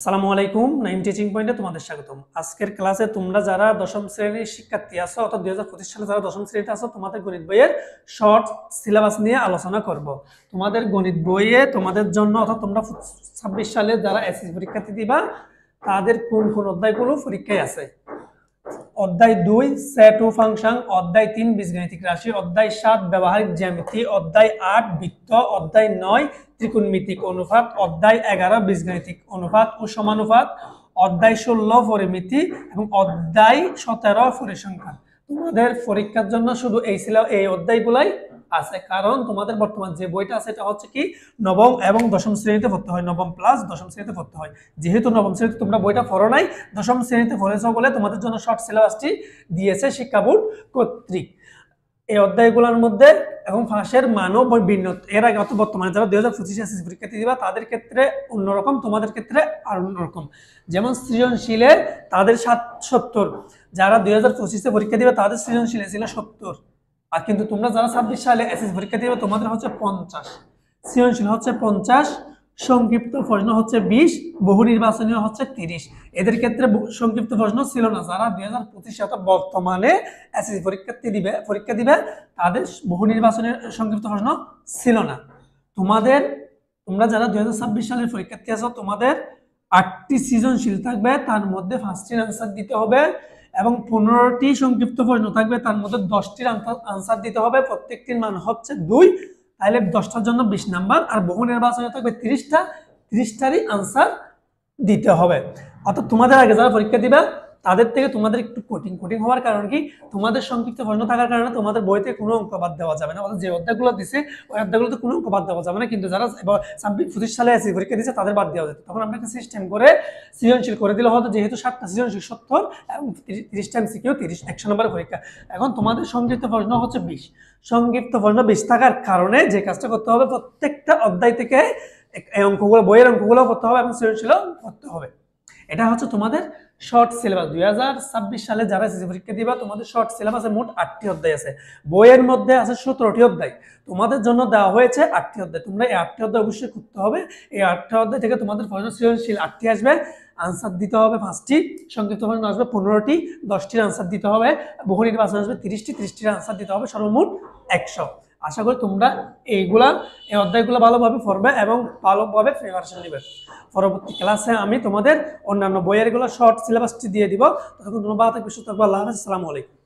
আসসালামু আলাইকুম। নাইম টিচিং পয়েন্টে তোমাদের স্বাগতম। আজকের ক্লাসে তোমরা যারা দশম শ্রেণীর শিক্ষার্থী আছো অর্থাৎ 2025 সালে যারা দশম শ্রেণীতে আছো তোমাদের গণিত বইয়ের শর্ট সিলেবাস নিয়ে আলোচনা করব। তোমাদের গণিত বইয়ে তোমাদের জন্য অর্থাৎ তোমরা 26 সালে যারা এসএসসি পরীক্ষার্থী দিবা তাদের কোন কোন অধ্যায়গুলো পরীক্ষায় আছে। অধ্যায় 2 সেট ও ফাংশন, অধ্যায় 3 বীজগাণিতিক রাশি, অধ্যায় 7 ব্যবহারিক জ্যামিতি, অধ্যায় 8 বৃত্ত, অধ্যায় 9 ত্রিকোণমিতিক অনুপাত, অধ্যায় 11 বীজগাণিতিক অনুপাত ও সমানুপাত, অধ্যায় 16 পরিমিতি এবং অধ্যায় 17 পরিসংখ্যান। তোমাদের পরীক্ষার জন্য শুধু এই অধ্যায়গুলাই আছে, কারণ তোমাদের বর্তমান যে বইটা আছে এটা হচ্ছে কি নবম এবং দশম শ্রেণীতে পড়তে হয়, নবম প্লাস দশম শ্রেণীতে পড়তে হয়। যেহেতু নবম শ্রেণীতে তোমরা বইটা পড়ো নাই, দশম শ্রেণীতে পড়েছো বলে তোমাদের জন্য শর্ট সিলেবাসটি দিয়েছে শিক্ষা বোর্ড কর্তৃক। এই অধ্যায়গুলোর মধ্যে এবং ফাঁসের মানও ভিন্ন। এর আগে অত বর্তমানে যারা 2025 এসএসসি পরীক্ষার্থী দিবা তাদের ক্ষেত্রে অন্যরকম, তোমাদের ক্ষেত্রে আর অন্যরকম। যেমন সৃজনশীলে তাদের 70, যারা 2025 পরীক্ষা দিবে তাদের সৃজনশীলে ছিল 70, আর কিন্তু তোমরা যারা 26 সালে এসএসসি পরীক্ষা দিবে তোমাদের হচ্ছে 50। সৃজনশীল হচ্ছে 50, সংক্ষিপ্ত প্রশ্ন হচ্ছে 20, বহু নির্বাচনীয় হচ্ছে 30। এদের ক্ষেত্রে সংক্ষিপ্ত প্রশ্ন ছিল না। যারা 2025 অর্থাৎ বর্তমানে এসএসসি পরীক্ষা দিবে তাদের বহু নির্বাচনের সংক্ষিপ্ত প্রশ্ন ছিল না। তোমরা যারা 2026 সালের পরীক্ষার্থী আছো তোমাদের 8টি সৃজনশীল থাকবে, তার মধ্যে 5টির আনসার দিতে হবে এবং 15টি সংক্ষিপ্ত প্রশ্ন থাকবে, তার মধ্যে 10টির আনসার দিতে হবে। প্রত্যেকটির মান হচ্ছে 2, তাহলে 10টার জন্য 20 নাম্বার। আর বহু নির্বাচনে থাকবে 30টারই আনসার দিতে হবে। অর্থাৎ তোমাদের আগে যারা পরীক্ষা দিবে তাদের থেকে তোমাদের একটু কঠিন হওয়ার কারণ কি, তোমাদের সংক্ষিপ্ত প্রশ্ন থাকার কারণে তোমাদের বইতে কোনো অঙ্ক বাদ দেওয়া যাবে না। অর্থাৎ যে অধ্যায়গুলো দিছে ওই অধ্যায়গুলোতে কোনো অঙ্ক বাদ দেওয়া যাবে না, কিন্তু যারা 25 সালে এসএসসি পরীক্ষা দিচ্ছে তাদের বাদ দেওয়া যেত। তখন আমরা একটা সিস্টেম করে সৃজনশীল করে দিলে হতো, যেহেতু 7টা সৃজনশীল 70 এবং 30টা এমসিকিউ 30, 100 নম্বরের পরীক্ষা। এখন তোমাদের সংক্ষিপ্ত প্রশ্ন হচ্ছে 20, সংক্ষিপ্ত প্রশ্ন 20 থাকার কারণে যে কাজটা করতে হবে, প্রত্যেকটা অধ্যায় থেকে এই অঙ্কগুলো, বইয়ের অঙ্কগুলো করতে হবে এবং সৃজনশীলও করতে হবে। এটা হচ্ছে তোমাদের শর্ট সিলেবাস। 2026 সালে যারা এসএসসি পরীক্ষা দিবা তোমাদের শর্ট সিলেবাসে মোট 8টি অধ্যায় আছে। বইয়ের মধ্যে আছে 17টি অধ্যায়, তোমাদের জন্য দেওয়া হয়েছে 8টি অধ্যায়। তোমরা এই 8টি অধ্যায় অবশ্যই করতে হবে। এই 8টা অধ্যায় থেকে তোমাদের প্রশ্ন সৃজনশীল 8টি আসবে, আনসার দিতে হবে 5টি, সংক্ষিপ্ত প্রশ্ন আসবে 15টি, 10টির আনসার দিতে হবে, বহু নির্বাচন আসবে 30টির আনসার দিতে হবে, সর্বমোট 100। আশা করি তোমরা এই অধ্যায়গুলো ভালোভাবে পড়বে এবং ভালোভাবে প্রিপারেশন নেবে। পরবর্তী ক্লাসে আমি তোমাদের অন্যান্য বইয়ের শর্ট সিলেবাসটি দিয়ে দিব। ততক্ষণ তোমরা ভালো থাকবে, সুস্থ থাকবে। আল্লাহ হাফেজ, আসসালামু আলাইকুম।